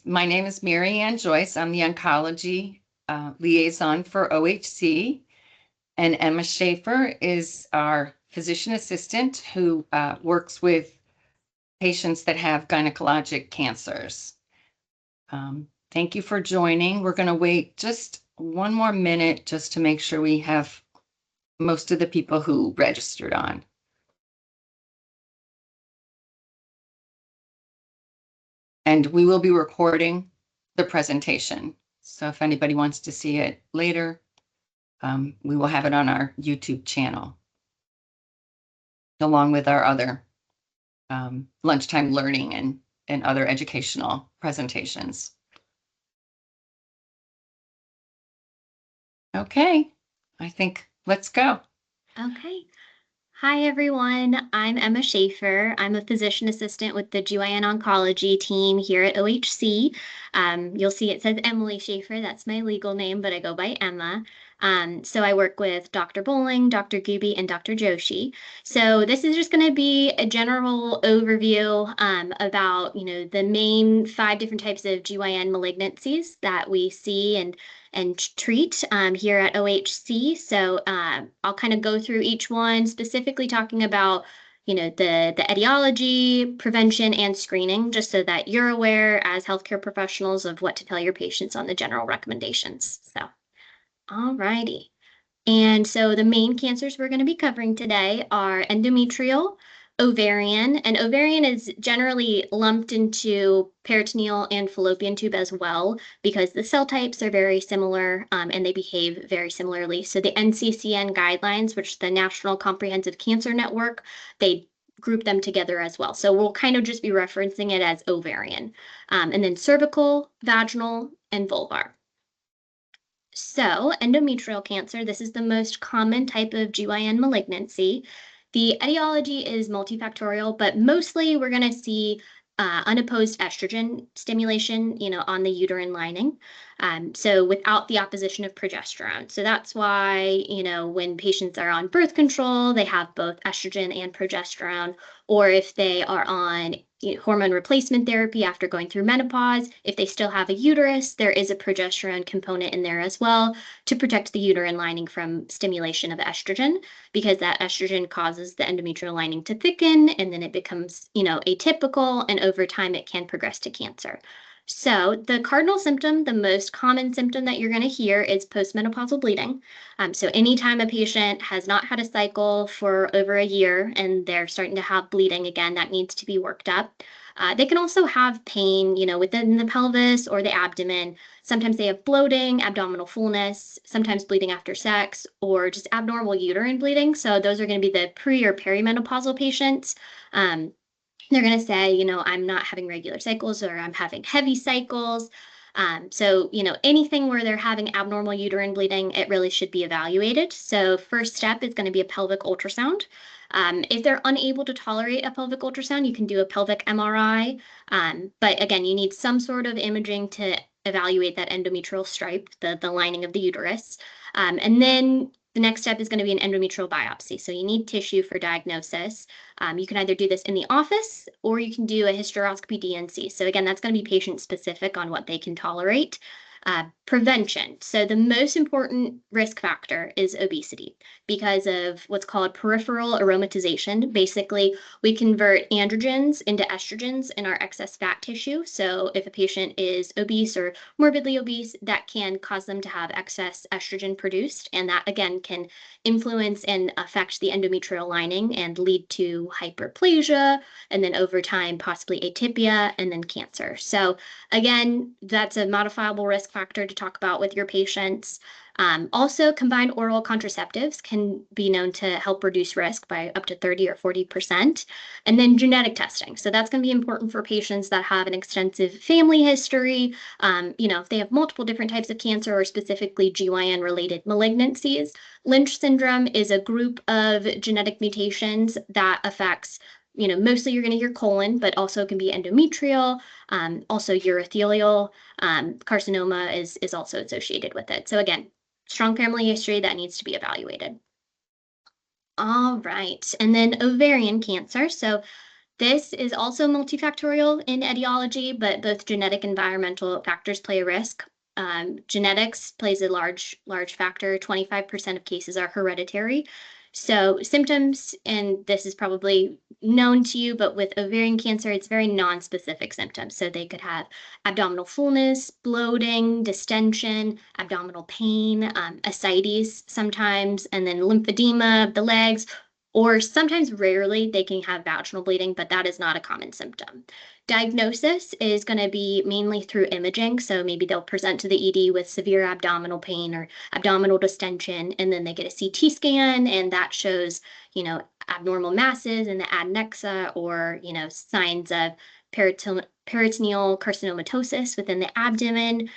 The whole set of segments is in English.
My name is Mary Ann Joyce. I'm the oncology liaison for OHC, and Emma Shaffer is our physician assistant who works with patients that have gynecologic cancers. Thank you for joining. We're going to wait just one more minute just to make sure we have most of the people who registered on. And we will be recording the presentation. So if anybody wants to see it later, we will have it on our YouTube channel, along with our other lunchtime learning and other educational presentations. Okay, I think let's go. Okay. Hi, everyone. I'm Emma Shaffer. I'm a physician assistant with the GYN oncology team here at OHC. You'll see it says Emily Shaffer. That's my legal name, but I go by Emma. So I work with Dr. Bowling, Dr. Gooby, and Dr. Joshi. So this is just going to be a general overview about, the main 5 different types of GYN malignancies that we see and treat here at OHC. So I'll kind of go through each one, specifically talking about the etiology, prevention, and screening, just so that you're aware as healthcare professionals of what to tell your patients on the general recommendations. So, alrighty. And so the main cancers we're going to be covering today are endometrial, ovarian, and ovarian is generally lumped into peritoneal and fallopian tube as well, because the cell types are very similar and they behave very similarly. So the NCCN guidelines, which is the National Comprehensive Cancer Network, they group them together as well. So we'll kind of just be referencing it as ovarian. And then cervical, vaginal, and vulvar. So endometrial cancer, this is the most common type of GYN malignancy. The etiology is multifactorial, but mostly we're going to see unopposed estrogen stimulation, on the uterine lining. So without the opposition of progesterone. So that's why, when patients are on birth control, they have both estrogen and progesterone, or if they are on hormone replacement therapy after going through menopause, if they still have a uterus, there is a progesterone component in there as well to protect the uterine lining from stimulation of estrogen, because that estrogen causes the endometrial lining to thicken, and then it becomes, atypical, and over time it can progress to cancer. So the cardinal symptom, the most common symptom that you're going to hear is postmenopausal bleeding. So anytime a patient has not had a cycle for over a year and they're starting to have bleeding again, that needs to be worked up. They can also have pain, within the pelvis or the abdomen. Sometimes they have bloating, abdominal fullness, sometimes bleeding after sex, or just abnormal uterine bleeding. So those are going to be the pre or perimenopausal patients. They're going to say, I'm not having regular cycles, or I'm having heavy cycles. So, anything where they're having abnormal uterine bleeding, it really should be evaluated. So first step is going to be a pelvic ultrasound. If they're unable to tolerate a pelvic ultrasound, you can do a pelvic MRI. But again, you need some sort of imaging to evaluate that endometrial stripe, the lining of the uterus. And then the next step is going to be an endometrial biopsy. So you need tissue for diagnosis. You can either do this in the office, or you can do a hysteroscopy DNC. So again, that's going to be patient specific on what they can tolerate. Prevention. So the most important risk factor is obesity, because of what's called peripheral aromatization. Basically, we convert androgens into estrogens in our excess fat tissue. So if a patient is obese or morbidly obese, that can cause them to have excess estrogen produced. And that, again, can influence and affect the endometrial lining and lead to hyperplasia, and then over time, possibly atypia, and then cancer. So again, that's a modifiable risk factor to talk about with your patients. Also, combined oral contraceptives can be known to help reduce risk by up to 30 or 40%. And then genetic testing. So that's going to be important for patients that have an extensive family history. If they have multiple different types of cancer, or specifically GYN-related malignancies. Lynch syndrome is a group of genetic mutations that affects mostly you're going to hear colon, but also can be endometrial, also urothelial carcinoma is also associated with it. So again, strong family history that needs to be evaluated. All right, and then ovarian cancer. So This is also multifactorial in etiology, but both genetic and environmental factors play a risk. Genetics plays a large factor. 25% of cases are hereditary. So symptoms, and this is probably known to you, but with ovarian cancer, it's very non-specific symptoms. So they could have abdominal fullness, bloating, distension, abdominal pain, ascites sometimes, and then lymphedema of the legs, or sometimes rarely they can have vaginal bleeding, but that is not a common symptom. Diagnosis is going to be mainly through imaging. So maybe they'll present to the ED with severe abdominal pain or abdominal distension, and then they get a CT scan, and that shows, abnormal masses in the adnexa, or, signs of peritoneal carcinomatosis within the abdomen.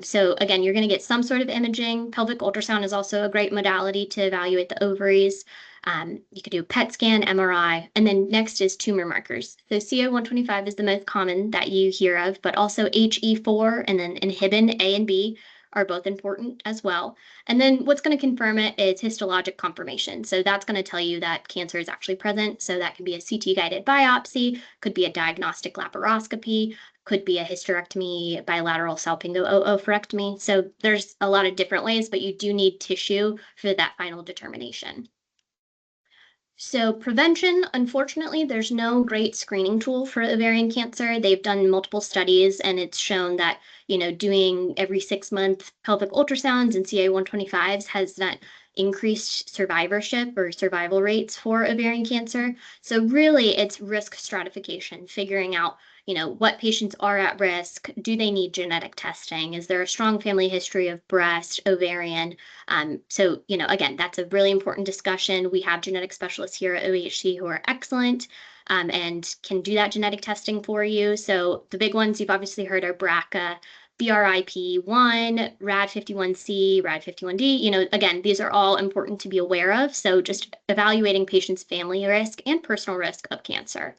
So again, you're going to get some sort of imaging. Pelvic ultrasound is also a great modality to evaluate the ovaries. You could do a PET scan, MRI, and then next is tumor markers. So CA-125 is the most common that you hear of, but also HE4 and then inhibin A and B are both important as well. And then what's going to confirm it is histologic confirmation. So that's going to tell you that cancer is actually present. So that can be a CT-guided biopsy, could be a diagnostic laparoscopy, could be a hysterectomy, bilateral salpingo-oophorectomy. So there's a lot of different ways, but you do need tissue for that final determination. So prevention, unfortunately, there's no great screening tool for ovarian cancer. They've done multiple studies, and it's shown that, doing every 6-month pelvic ultrasounds and CA-125s has not increased survivorship or survival rates for ovarian cancer. So really, it's risk stratification, figuring out, what patients are at risk. Do they need genetic testing? Is there a strong family history of breast, ovarian? So, again, that's a really important discussion. We have genetic specialists here at OHC who are excellent, and can do that genetic testing for you. So the big ones you've obviously heard are BRCA, BRIP1, RAD51C, RAD51D. Again, these are all important to be aware of. So just evaluating patients' family risk and personal risk of cancer.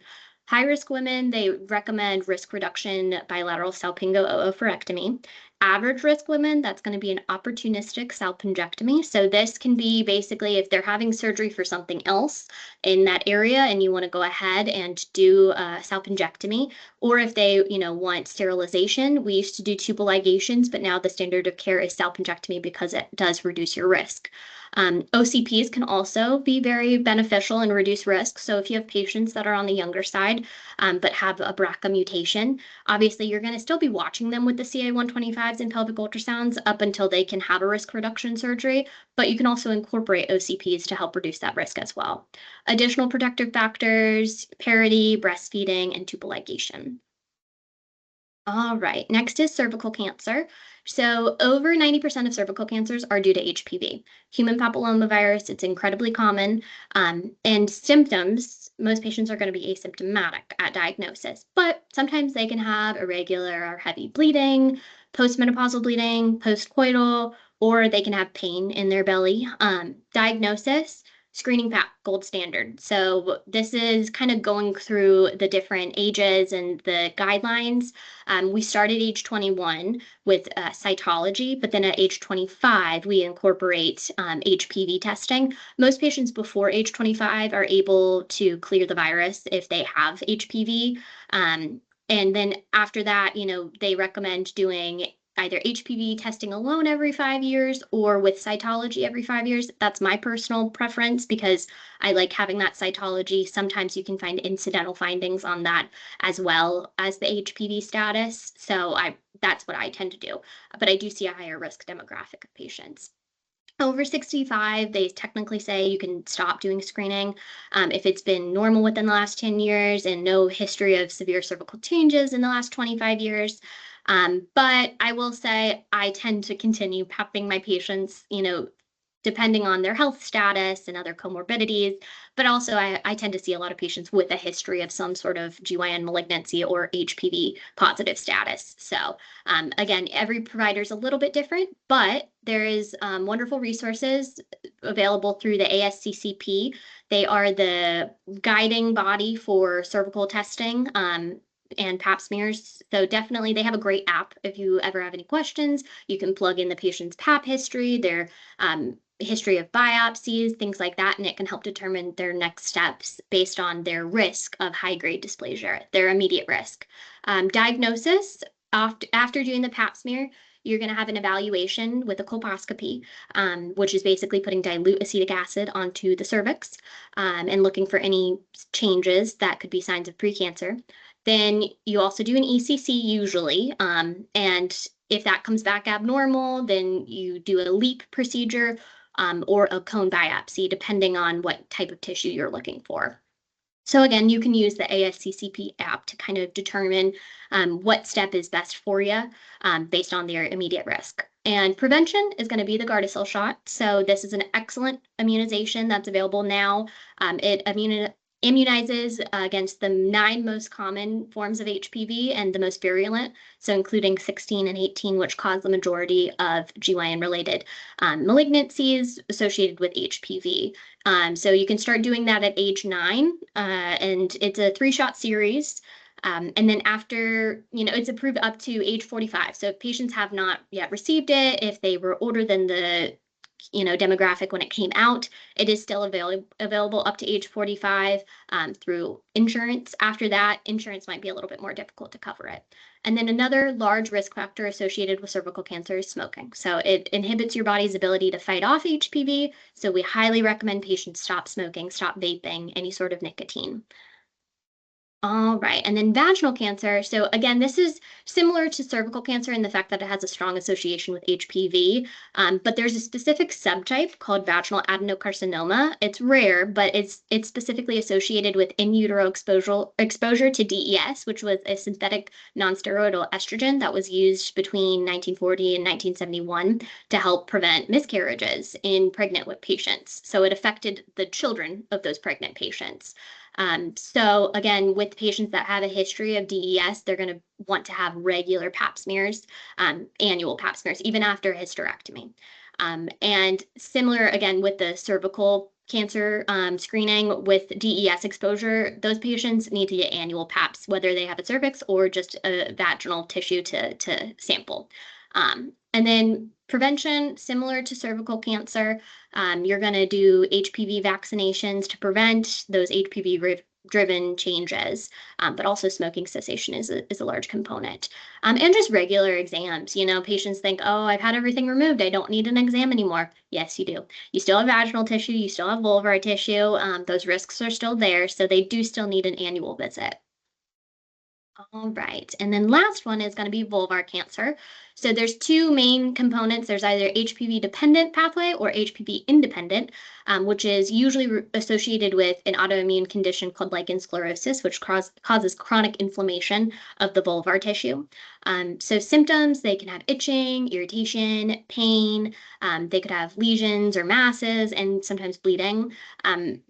High-risk women, they recommend risk reduction bilateral salpingo-oophorectomy. Average risk women, that's going to be an opportunistic salpingectomy. So this can be basically if they're having surgery for something else in that area and you want to go ahead and do a salpingectomy, or if they, want sterilization. We used to do tubal ligations, but now the standard of care is salpingectomy because it does reduce your risk. OCPs can also be very beneficial and reduce risk. So if you have patients that are on the younger side, but have a BRCA mutation, obviously you're going to still be watching them with the CA-125s and pelvic ultrasounds up until they can have a risk reduction surgery, but you can also incorporate OCPs to help reduce that risk as well. Additional protective factors, parity, breastfeeding, and tubal ligation. All right, next is cervical cancer. So over 90% of cervical cancers are due to HPV. Human papillomavirus, it's incredibly common. And symptoms, most patients are going to be asymptomatic at diagnosis, but sometimes they can have irregular or heavy bleeding, postmenopausal bleeding, postcoital, or they can have pain in their belly. Diagnosis, screening PAP, gold standard. So this is kind of going through the different ages and the guidelines. We started age 21 with cytology, but then at age 25, we incorporate HPV testing. Most patients before age 25 are able to clear the virus if they have HPV. And then after that, they recommend doing either HPV testing alone every 5 years or with cytology every 5 years. That's my personal preference because I like having that cytology. Sometimes you can find incidental findings on that as well as the HPV status. So that's what I tend to do. But I do see a higher risk demographic of patients. Over 65, they technically say you can stop doing screening if it's been normal within the last 10 years and no history of severe cervical changes in the last 25 years. But I will say I tend to continue prepping my patients, depending on their health status and other comorbidities. But also, I tend to see a lot of patients with a history of some sort of GYN malignancy or HPV positive status. So again, every provider is a little bit different, but there is wonderful resources available through the ASCCP. They are the guiding body for cervical testing. And pap smears. So definitely they have a great app. If you ever have any questions, you can plug in the patient's pap history, their history of biopsies, things like that, and it can help determine their next steps based on their risk of high-grade dysplasia, their immediate risk. Diagnosis, after doing the pap smear, you're going to have an evaluation with a colposcopy, which is basically putting dilute acetic acid onto the cervix and looking for any changes that could be signs of precancer. Then you also do an ECC usually, and if that comes back abnormal, then you do a LEAP procedure or a cone biopsy, depending on what type of tissue you're looking for. So again, you can use the ASCCP app to kind of determine what step is best for you based on their immediate risk. And prevention is going to be the Gardasil shot. So this is an excellent immunization that's available now. It immunizes against the 9 most common forms of HPV and the most virulent, so including 16 and 18, which cause the majority of GYN-related malignancies associated with HPV. So you can start doing that at age 9, and it's a 3-shot series. And then after, it's approved up to age 45. So if patients have not yet received it, if they were older than the demographic when it came out, it is still available up to age 45 through insurance. After that, insurance might be a little bit more difficult to cover it. And then another large risk factor associated with cervical cancer is smoking. So it inhibits your body's ability to fight off HPV. So we highly recommend patients stop smoking, stop vaping, any sort of nicotine. All right, and then vaginal cancer. So again, this is similar to cervical cancer in the fact that it has a strong association with HPV, but there's a specific subtype called vaginal adenocarcinoma. It's rare, but it's specifically associated with in utero exposure to DES, which was a synthetic nonsteroidal estrogen that was used between 1940 and 1971 to help prevent miscarriages in pregnant patients. So it affected the children of those pregnant patients. So again, with patients that have a history of DES, they're going to want to have regular pap smears, annual pap smears, even after a hysterectomy. And similar again with the cervical cancer screening with DES exposure, those patients need to get annual paps, whether they have a cervix or just a vaginal tissue to sample. And then prevention, similar to cervical cancer, you're going to do HPV vaccinations to prevent those HPV-driven changes, but also smoking cessation is a large component. And just regular exams. Patients think, oh, I've had everything removed. I don't need an exam anymore. Yes, you do. You still have vaginal tissue. You still have vulvar tissue. Those risks are still there, so they do still need an annual visit. All right, and then last one is going to be vulvar cancer. So there's 2 main components. There's either HPV dependent pathway or HPV independent, which is usually associated with an autoimmune condition called lichen sclerosis, which causes chronic inflammation of the vulvar tissue. So symptoms, they can have itching, irritation, pain. They could have lesions or masses and sometimes bleeding.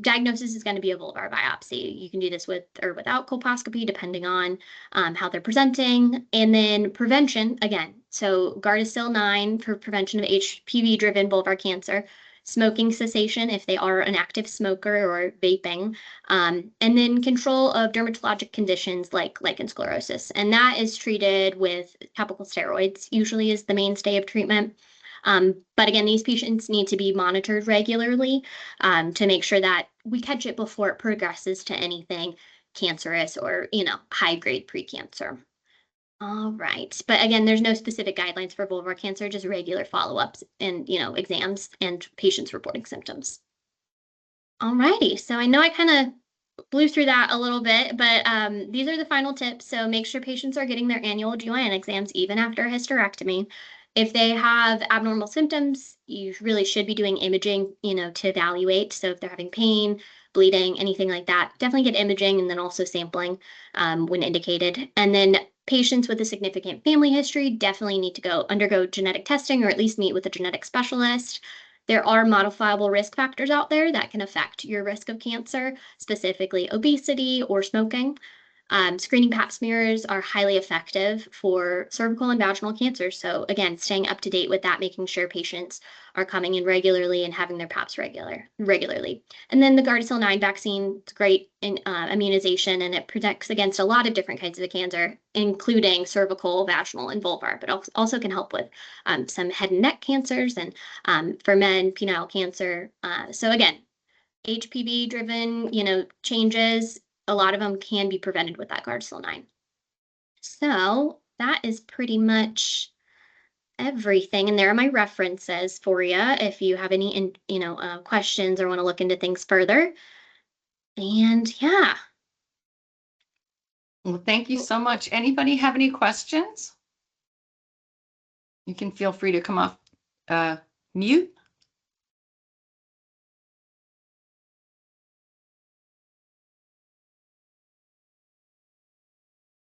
Diagnosis is going to be a vulvar biopsy. You can do this with or without colposcopy, depending on how they're presenting. And then prevention, again, so Gardasil 9 for prevention of HPV-driven vulvar cancer, smoking cessation if they are an active smoker or vaping, and then control of dermatologic conditions like lichen sclerosis. And that is treated with topical steroids, usually is the mainstay of treatment. But again, these patients need to be monitored regularly to make sure that we catch it before it progresses to anything cancerous or, high-grade precancer. All right. But again, there's no specific guidelines for vulvar cancer, just regular follow-ups and, exams and patients reporting symptoms. All righty. So I know I kind of blew through that a little bit, but these are the final tips. So make sure patients are getting their annual GYN exams even after a hysterectomy. If they have abnormal symptoms, you really should be doing imaging, to evaluate. So if they're having pain, bleeding, anything like that, definitely get imaging and then also sampling when indicated. And then patients with a significant family history definitely need to undergo genetic testing or at least meet with a genetic specialist. There are modifiable risk factors out there that can affect your risk of cancer, specifically obesity or smoking. Screening pap smears are highly effective for cervical and vaginal cancer. So again, staying up to date with that, making sure patients are coming in regularly and having their paps regularly. And then the Gardasil 9 vaccine is great in immunization, and it protects against a lot of different kinds of cancer, including cervical, vaginal, and vulvar, but also can help with some head and neck cancers, and for men, penile cancer. So again, HPV driven, changes, a lot of them can be prevented with that Gardasil 9. So that is pretty much everything. And there are my references for you if you have any, questions or want to look into things further. And yeah. Well, thank you so much. Anybody have any questions? You can feel free to come off mute.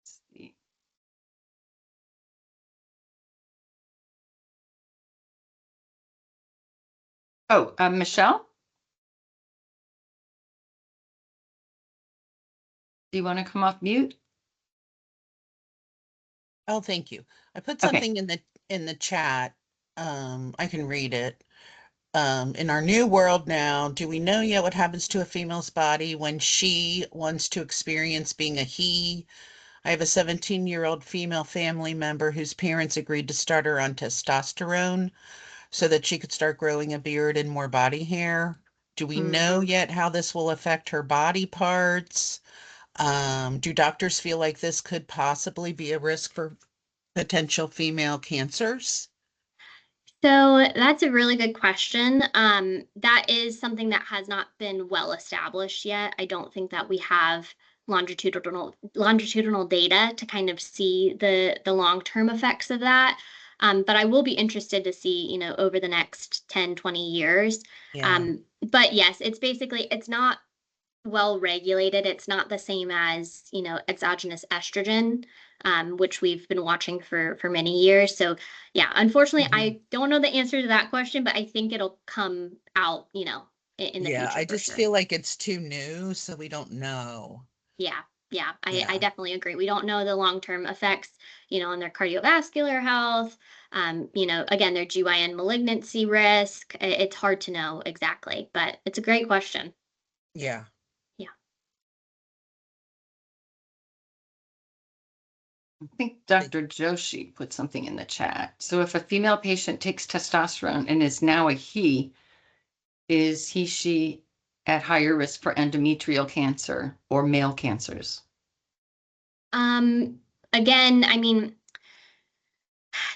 Let's see. Oh, Michelle, do you want to come off mute? Oh, thank you. I put Okay. something in the chat. I can read it. In our new world now, do we know yet what happens to a female's body when she wants to experience being a he? I have a 17-year-old female family member whose parents agreed to start her on testosterone so that she could start growing a beard and more body hair. Do we know yet how this will affect her body parts? Do doctors feel like this could possibly be a risk for potential female cancers? So that's a really good question. That is something that has not been well established yet. I don't think that we have longitudinal data to kind of see the long-term effects of that. But I will be interested to see, over the next 10, 20 years. Yeah. But yes, it's not well regulated. It's not the same as, exogenous estrogen, which we've been watching for many years. So yeah, unfortunately, I don't know the answer to that question, but I think it'll come out, in the Yeah, future I for just sure. feel like it's too new, so we don't know. Yeah, yeah, I Yeah. definitely agree. We don't know the long-term effects, on their cardiovascular health. Again, their GYN malignancy risk. It's hard to know exactly, but it's a great question. Yeah. Yeah. I think Dr. Joshi put something in the chat. So if a female patient takes testosterone and is now a he, is he, she at higher risk for endometrial cancer or male cancers? Again, I mean,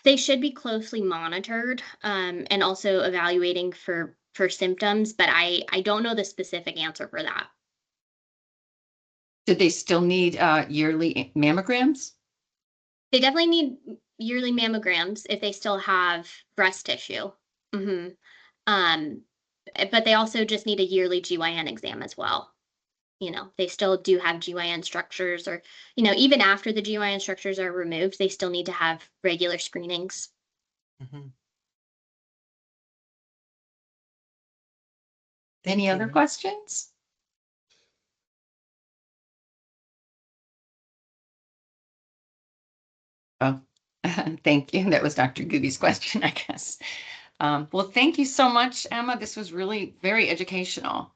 they should be closely monitored, and also evaluating for symptoms, but I don't know the specific answer for that. Do they still need yearly mammograms? They definitely need yearly mammograms if they still have breast tissue. hmm Um, but they also just need a yearly GYN exam as well. They still do have GYN structures, or, even after the GYN structures are removed, they still need to have regular screenings. Mhm. Any Thank other you. questions? Oh, thank you. That was Dr. Gooby's question, I guess. Well, thank you so much, Emma. This was really very educational.